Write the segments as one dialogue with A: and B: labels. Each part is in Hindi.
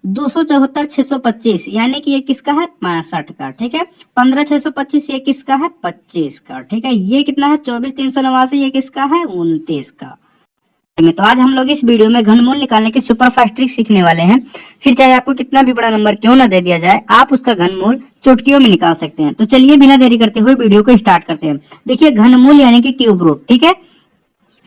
A: 274,625 यानी कि ये किसका है 65 का, ठीक है। 15,625 ये किसका है 25 का, ठीक है। ये कितना है 24,389 ये किसका है 29 का। तो आज हम लोग इस वीडियो में घनमूल निकालने की सुपर फास्ट ट्रिक सीखने वाले हैं। फिर चाहे आपको कितना भी बड़ा नंबर क्यों ना दे दिया जाए, आप उसका घनमूल चुटकियों में निकाल सकते हैं। तो चलिए बिना देरी करते हुए वीडियो को स्टार्ट करते हैं। देखिए घनमूल यानी कि क्यूब रूट, ठीक है।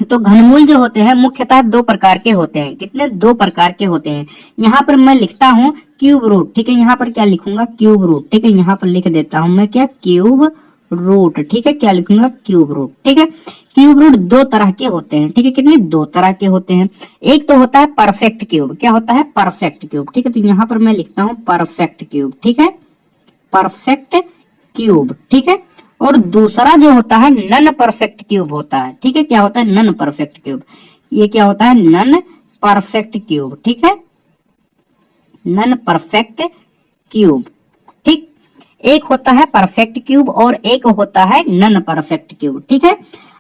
A: तो घनमूल जो होते हैं मुख्यतः दो प्रकार के होते हैं। कितने? दो प्रकार के होते हैं। यहाँ पर मैं लिखता हूँ क्यूब रूट, ठीक है। यहाँ पर क्या लिखूंगा क्यूब रूट, ठीक है। यहाँ पर लिख देता हूँ मैं क्या क्यूब रूट, ठीक है। क्या लिखूंगा क्यूब रूट, ठीक है। क्यूब रूट दो तरह के होते हैं, ठीक है। कितने? दो तरह के होते हैं। एक तो होता है परफेक्ट क्यूब। क्या होता है? परफेक्ट क्यूब, ठीक है। तो यहाँ पर मैं लिखता हूँ परफेक्ट क्यूब, ठीक है। परफेक्ट क्यूब, ठीक है। और दूसरा जो होता है नन परफेक्ट क्यूब होता है, ठीक है। क्या होता है? Non perfect cube. ये क्या होता है? नन परफेक्ट क्यूब, ठीक है। नन परफेक्ट क्यूब, ठीक। एक होता है परफेक्ट क्यूब और एक होता है नन परफेक्ट क्यूब, ठीक है।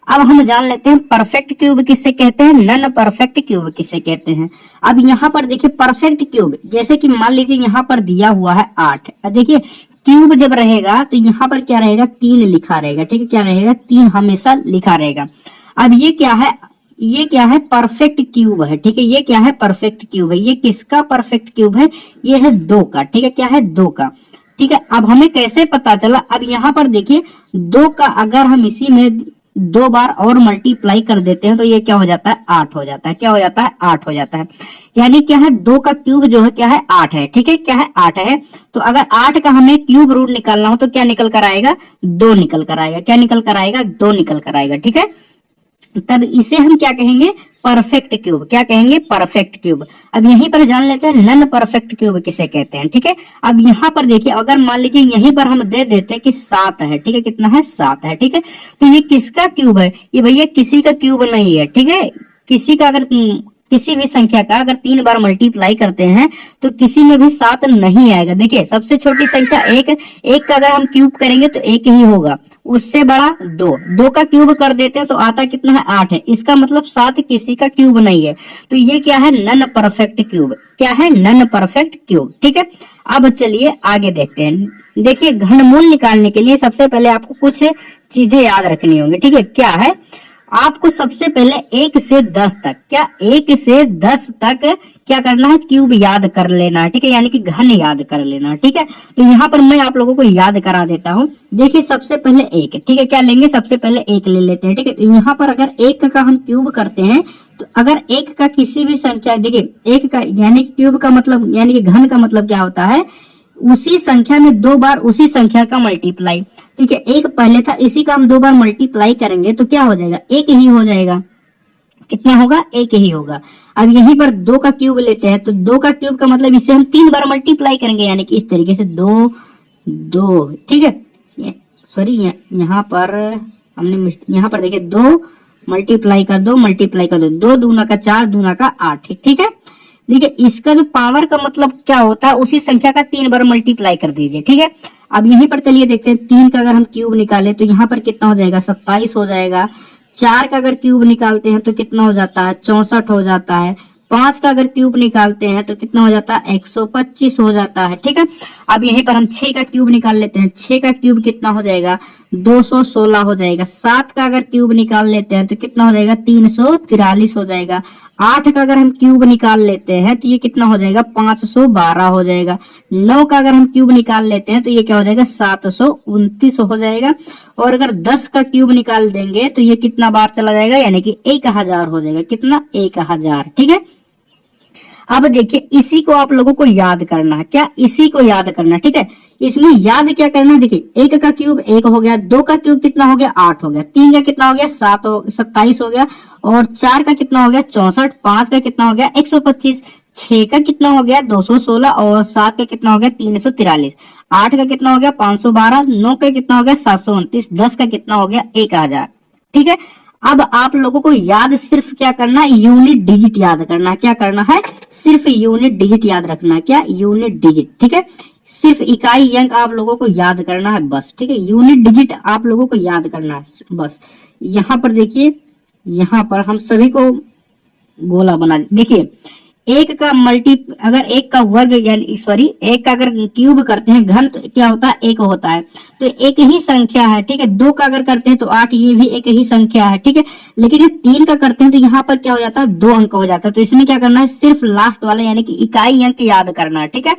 A: अब हम जान लेते हैं परफेक्ट क्यूब किसे कहते हैं, नन परफेक्ट क्यूब किसे कहते हैं। अब यहाँ पर देखिए परफेक्ट क्यूब, जैसे कि मान लीजिए यहाँ पर दिया हुआ है 8। देखिए क्यूब जब रहेगा तो यहाँ पर क्या रहेगा 3 लिखा रहेगा, ठीक है। क्या रहेगा? 3 हमेशा लिखा रहेगा। अब ये क्या है? ये क्या है? परफेक्ट क्यूब है, ठीक है। ये क्या है? परफेक्ट क्यूब है। ये किसका परफेक्ट क्यूब है? ये है 2 का, ठीक है। क्या है? 2 का, ठीक है। अब हमें कैसे पता चला? अब यहाँ पर देखिए 2 का अगर हम इसी में 2 बार और मल्टीप्लाई कर देते हैं तो ये क्या हो जाता है? 8 हो जाता है। क्या हो जाता है? 8 हो जाता है। यानी क्या है? 2 का क्यूब जो है क्या है? 8 है, ठीक है। क्या है? 8 है। तो अगर 8 का हमें क्यूब रूट निकालना हो तो क्या निकल कर आएगा? 2 निकल कर आएगा। क्या निकल कर आएगा? 2 निकल कर आएगा, ठीक है। तब इसे हम क्या कहेंगे? Perfect cube. क्या कहेंगे? Perfect cube. अब यहीं पर जान लेते हैं नन परफेक्ट क्यूब किसे कहते हैं, ठीक है। अब यहाँ पर देखिए अगर मान लीजिए यहीं पर हम दे देते हैं कि 7 है, ठीक है। कितना है? 7 है, ठीक है। तो ये किसका क्यूब है? ये भैया किसी का क्यूब नहीं है, ठीक है। किसी का अगर किसी भी संख्या का अगर 3 बार मल्टीप्लाई करते हैं तो किसी में भी 7 नहीं आएगा। देखिए सबसे छोटी संख्या 1 का अगर हम क्यूब करेंगे तो 1 ही होगा। उससे बड़ा 2 का क्यूब कर देते हैं तो आता कितना है? 8 है। इसका मतलब 7 किसी का क्यूब नहीं है। तो ये क्या है? Non perfect cube. क्या है? नन परफेक्ट क्यूब, ठीक है। अब चलिए आगे देखते हैं। देखिए घनमूल निकालने के लिए सबसे पहले आपको कुछ चीजें याद रखनी होंगी, ठीक है। क्या है? आपको सबसे पहले 1 से 10 तक, क्या 1 से 10 तक क्या करना है? क्यूब याद कर लेना है, ठीक है। यानी कि घन याद कर लेना है, ठीक है। तो यहाँ पर मैं आप लोगों को याद करा देता हूँ। देखिए सबसे पहले 1, ठीक है। क्या लेंगे? सबसे पहले 1 ले लेते हैं, ठीक है। तो यहाँ पर अगर 1 का हम क्यूब करते हैं तो अगर 1 का किसी भी संख्या, देखिए 1 का यानी क्यूब का मतलब यानी कि घन का मतलब क्या होता है? उसी संख्या में 2 बार उसी संख्या का मल्टीप्लाई, ठीक है। 1 पहले था, इसी का हम 2 बार मल्टीप्लाई करेंगे तो क्या हो जाएगा? 1 ही हो जाएगा। कितना होगा? 1 ही होगा। अब यहीं पर 2 का क्यूब लेते हैं तो 2 का क्यूब का मतलब इसे हम 3 बार मल्टीप्लाई करेंगे, यानी कि इस तरीके से 2, ठीक है। सॉरी यहाँ पर हमने यहाँ पर देखिए 2 मल्टीप्लाई का 2 मल्टीप्लाई का 2, 2 दूना का 4 दूना का 8, ठीक है। देखिए इसका जो पावर का मतलब क्या होता है? उसी संख्या का 3 बार मल्टीप्लाई कर दीजिए, ठीक है। अब यहीं पर चलिए देखते हैं 3 का अगर हम क्यूब निकालें तो यहाँ पर कितना हो जाएगा? 27 हो जाएगा। 4 का अगर क्यूब निकालते हैं तो कितना हो जाता है? 64 हो जाता है। 5 का अगर क्यूब निकालते हैं तो कितना हो जाता है? 125 हो जाता है, ठीक है। अब यहीं पर हम 6 का क्यूब निकाल लेते हैं। 6 का क्यूब कितना हो जाएगा? 216 हो जाएगा। 7 का अगर क्यूब निकाल लेते हैं तो कितना हो जाएगा? 343 हो जाएगा। 8 का अगर हम क्यूब निकाल लेते हैं तो ये कितना हो जाएगा? 512 हो जाएगा। 9 का अगर हम क्यूब निकाल लेते हैं तो ये क्या हो जाएगा? 729 हो जाएगा। और अगर 10 का क्यूब निकाल देंगे तो ये कितना बार चला जाएगा? यानी कि 1000 हो जाएगा। कितना? 1000, ठीक है। अब देखिए इसी को आप लोगों को याद करना है। क्या? इसी को याद करना, ठीक है। इसमें याद क्या करना है? देखिए 1 का क्यूब 1 हो गया, 2 का क्यूब कितना हो गया? 8 हो गया, 3 का कितना हो गया? 27 हो गया, और 4 का कितना हो गया? 64, 5 का कितना हो गया? 125, 6 का कितना हो गया? 216, और 7 का कितना हो गया? 343, 8 का कितना हो गया? 512, 9 का कितना हो गया? 729, 10 का कितना हो गया? 1000, ठीक है। अब आप लोगों को याद सिर्फ क्या करना है? यूनिट डिजिट याद करना है। क्या करना है? सिर्फ यूनिट डिजिट याद रखना है। क्या? यूनिट डिजिट, ठीक है। सिर्फ इकाई अंक आप लोगों को याद करना है बस, ठीक है। यूनिट डिजिट आप लोगों को याद करना है बस। यहाँ पर देखिए, यहाँ पर हम सभी को गोला बना, देखिए एक का मल्टी अगर एक का वर्ग यानी सॉरी एक का अगर क्यूब करते हैं घन तो क्या होता है, एक होता है। तो एक ही संख्या है, ठीक है। दो का अगर करते हैं तो 8, ये भी एक ही संख्या है, ठीक है। लेकिन ये 3 का करते हैं तो यहाँ पर क्या हो जाता है, 2 अंक हो जाता है। तो इसमें क्या करना है, सिर्फ लास्ट वाला यानी कि इकाई अंक याद करना है, ठीक है।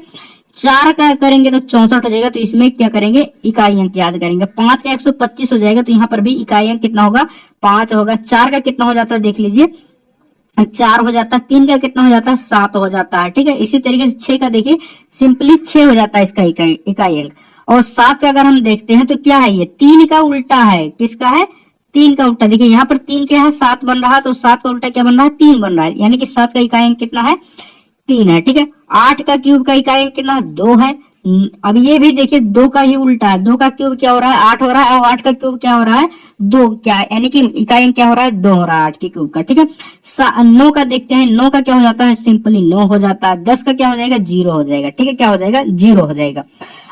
A: 4 का करेंगे तो 64 हो जाएगा, तो इसमें क्या करेंगे, इकाई अंक याद करेंगे। 5 का 125 हो जाएगा, तो यहाँ पर भी इकाई अंक कितना होगा, 5 होगा। 4 का कितना हो जाता है देख लीजिए, 4 हो जाता है। 3 का कितना हो जाता है, 7 हो जाता है, ठीक है। इसी तरीके से 6 का देखिए सिंपली 6 हो जाता है इसका इकाई अंक। और 7 का अगर हम देखते हैं तो क्या है, ये 3 का उल्टा है। किसका है, 3 का उल्टा। देखिए यहाँ पर 3 क्या है, 7 बन रहा है, तो 7 का उल्टा क्या बन रहा है, 3 बन रहा है। यानी कि 7 का इकाई अंक कितना है, 3 है, ठीक है। 8 का क्यूब का इकाई अंक कितना है, 2 है। अब ये भी देखिए 2 का ही उल्टा है, 2 का क्यूब क्या हो रहा है, 8 हो रहा है, और 8 का क्यूब क्या हो रहा है, 2, क्या यानी कि इकाई अंक क्या हो रहा है, 2 हो रहा है 8 के क्यूब का, ठीक है। 9 का देखते हैं, 9 का क्या हो जाता है, सिंपली 9 हो जाता है। 10 का क्या हो जाएगा, 0 हो जाएगा, ठीक है। क्या हो जाएगा, 0 हो जाएगा।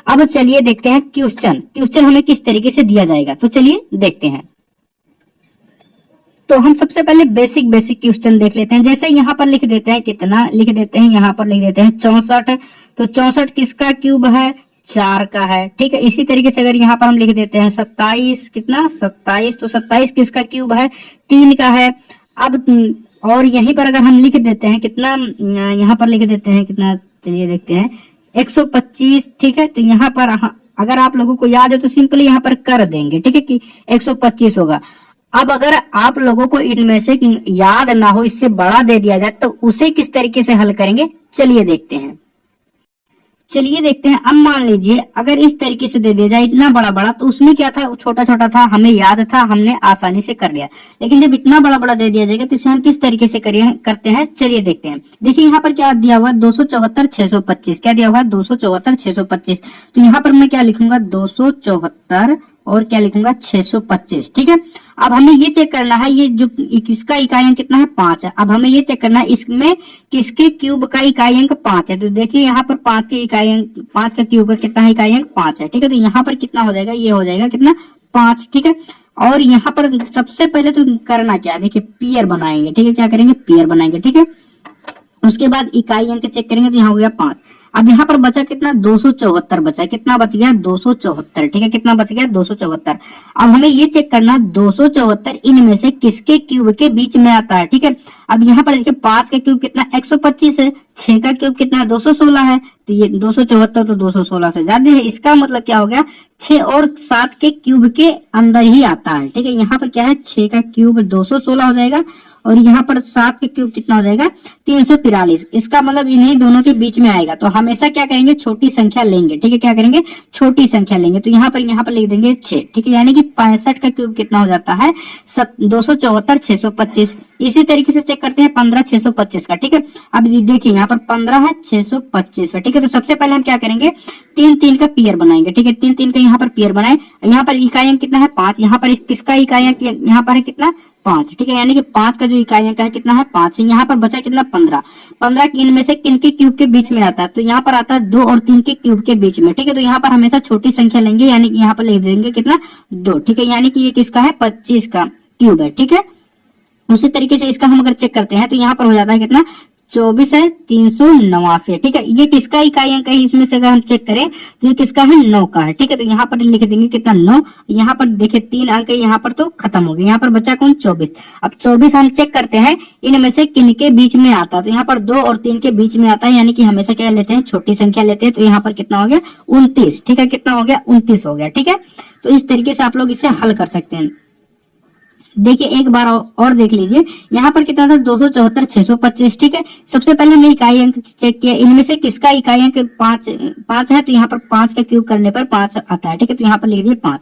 A: अब चलिए देखते हैं क्वेश्चन हमें किस तरीके से दिया जाएगा, तो चलिए देखते हैं। तो हम सबसे पहले बेसिक क्वेश्चन देख लेते हैं। जैसे यहाँ पर लिख देते हैं, कितना लिख देते हैं, यहाँ पर लिख देते हैं 64। तो 64 किसका क्यूब है, 4 का है, ठीक है। इसी तरीके से अगर यहाँ पर हम लिख देते हैं 27, कितना 27, तो 27 किसका क्यूब है, 3 का है। अब और यहीं पर अगर हम लिख देते हैं कितना, यहाँ पर लिख देते हैं कितना, चलिए देखते हैं 125, ठीक है। तो यहाँ पर अगर आप लोगों को याद है तो सिंपली यहाँ पर कर देंगे, ठीक है, कि 125 होगा। अब अगर आप लोगों को इनमें से याद ना हो, इससे बड़ा दे दिया जाए, तो उसे किस तरीके से हल करेंगे, चलिए देखते हैं। अब मान लीजिए अगर इस तरीके से दे दिया जाए इतना बड़ा बड़ा, तो उसमें क्या था, छोटा छोटा था, हमें याद था, हमने आसानी से कर लिया। लेकिन जब इतना बड़ा बड़ा दे दिया जाएगा तो इसे हम किस तरीके से करते हैं, चलिए देखते हैं। देखिए यहाँ पर क्या दिया हुआ है, 274 625, क्या दिया हुआ है, 274 625। तो यहाँ पर मैं क्या लिखूंगा, 274 और क्या लिखूंगा, 625, ठीक है। अब हमें ये चेक करना है, ये जो किसका इकाई अंक कितना है, 5 है। अब हमें ये चेक करना है इसमें किसके क्यूब का इकाई अंक 5 है। तो देखिए यहाँ पर 5 के इकाई अंक, 5 का क्यूब का कितना है, इकाई अंक 5 है, ठीक है। तो यहाँ पर कितना हो जाएगा, ये हो जाएगा कितना, 5, ठीक है। और यहाँ पर सबसे पहले तो करना क्या है, देखिए पेयर बनाएंगे, ठीक है। क्या करेंगे, पेयर बनाएंगे, ठीक है। उसके बाद इकाई अंक चेक करेंगे, तो यहाँ हो गया 5। अब यहाँ पर बचा कितना, 274 बचा, कितना बच गया, 274, ठीक है। कितना बच गया, 274। अब हमें ये चेक करना, 274 इनमें से किसके क्यूब के बीच में आता है, ठीक है। अब यहाँ पर देखिए 5 का क्यूब कितना, 125 है। 6 का क्यूब कितना है, 216 है। तो ये 274 तो 216 से ज्यादा है। इसका मतलब क्या हो गया, 6 और 7 के क्यूब के अंदर ही आता है, ठीक है। यहाँ पर क्या है, 6 का क्यूब 216 हो जाएगा, और यहाँ पर 7 के क्यूब कितना हो जाएगा, 343। इसका मतलब इन्हीं दोनों के बीच में आएगा। तो हमेशा क्या करेंगे, छोटी संख्या लेंगे, ठीक है। क्या करेंगे, छोटी संख्या लेंगे। तो यहाँ पर लिख देंगे 6, ठीक है। यानी कि 65 का क्यूब कितना हो जाता है, 274 625। इसी तरीके से चेक करते हैं 15 625 का, ठीक है। अब देखिए यहाँ पर 15 है, 625 है, ठीक है। तो सबसे पहले हम क्या करेंगे, 3 का पेयर बनाएंगे, ठीक है। 3 का यहाँ पर पेयर बनाए। यहाँ पर इकाई अंक कितना है, 5। यहाँ पर किसका इकाई अंक यहाँ पर है कितना, 5, ठीक है। यानी कि 5 का जो इकाई अंक है कितना है, 5 है। यहाँ पर बचा कितना, 15। 15 इनमें से किन के क्यूब के बीच में आता है, तो यहाँ पर आता है 2 और 3 के क्यूब के बीच में, ठीक है। तो यहाँ पर हमेशा छोटी संख्या लेंगे, यानी कि यहाँ पर लिख देंगे कितना, 2, ठीक है। यानी कि ये किसका है, 25 का क्यूब है, ठीक है। उसी तरीके से इसका हम अगर चेक करते हैं तो यहाँ पर हो जाता है कितना, 24 है, 389, ठीक है। ये किसका इकाई अंक है, इसमें से अगर हम चेक करें तो ये किसका है, 9 का है, ठीक है। तो यहाँ पर लिख देंगे कितना, 9। यहाँ पर देखिए 3 अंक है, यहाँ पर तो खत्म हो गए। यहाँ पर बचा कौन, 24। अब 24 हम चेक करते हैं इनमें से किन के बीच में आता है, तो यहाँ पर 2 और 3 के बीच में आता है। यानी कि हमेशा क्या लेते हैं, छोटी संख्या लेते हैं। तो यहाँ पर कितना हो गया, 29, ठीक है। कितना हो गया, 29 हो गया, ठीक है। तो इस तरीके से आप लोग इसे हल कर सकते हैं। देखिए एक बार और देख लीजिए, यहाँ पर कितना था, 274 625, ठीक है। सबसे पहले हमने इकाई अंक चेक किया, इनमें से किसका इकाई अंक 5 है। तो यहाँ पर 5 का क्यूब करने पर 5 आता है, ठीक है। तो यहाँ पर लिख दिए 5।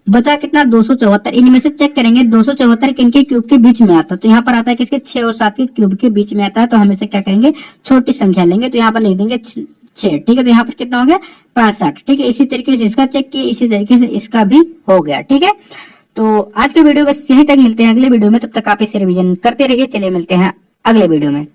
A: बचा कितना, 274। इनमें से चेक करेंगे 274 किनके क्यूब के बीच में आता है, तो यहाँ पर आता है किसके, 6 और 7 के क्यूब के बीच में आता है। तो हमेशा क्या करेंगे, छोटी संख्या लेंगे। तो यहाँ पर लिख देंगे 6, ठीक है। तो यहाँ पर कितना हो गया, 65, ठीक है। इसी तरीके से इसका चेक किया, इसी तरीके से इसका भी हो गया, ठीक है। तो आज के वीडियो बस यहीं तक, मिलते हैं अगले वीडियो में। तब तक आप इसे रिवीजन करते रहिए। चलिए मिलते हैं अगले वीडियो में।